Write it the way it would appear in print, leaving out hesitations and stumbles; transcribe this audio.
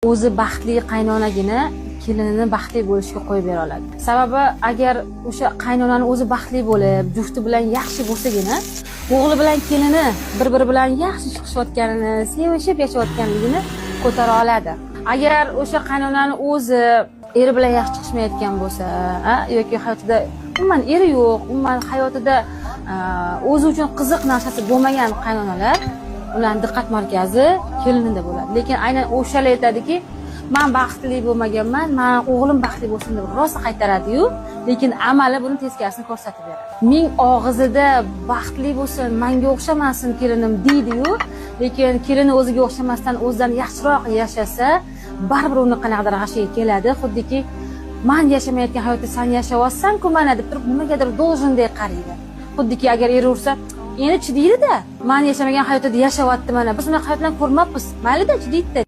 O'zi baxtli qaynonagina kelinini baxtli bo'lishga qo'yib bera oladi. Sababi agar o'sha qaynonani o'zi baxtli bo'lib, jufti bilan yaxshi bo'lsagina, o'g'li bilan kelini bir-biri bilan yaxshi chiqishayotganini, sevishib yashayotganligini ko'tara oladi. Agar o'sha qaynonani o'zi eri bilan yaxshi chiqishmayotgan bo'lsa, yoki hayotida umuman eri yo'q, umuman hayotida o'zi uchun qiziq narsasi bo'lmagan qaynonalar ularning diqqat markazi kelinida bo'ladi. Lekin aynan o'shalar aytadiki, men baxtli bo'lmaganman, men o'g'lim baxtli bo'lsin deb rosa qaytaradi-yu, lekin amali buni teskarisini ko'rsatib beradi. Ming og'izida baxtli bo'lsin, menga o'xshamasin kelinim deydi-yu, lekin kelini o'ziga o'xshamasdan o'zidan yaxshiroq yashasa, baribir uni qanaqadir g'ashiga keladi. Xuddiki men yashamayotgan hayotda sen yashayapsan-ku mana deb turib nimagadir должен-dek qaraydi. Xuddiki agar eri ursa, endi chidaydi-da. Men yashamagan hayotda yashayapti mana. Biz unaqa hayotlarni ko'rmabmiz. Mayli-da, chidaydi.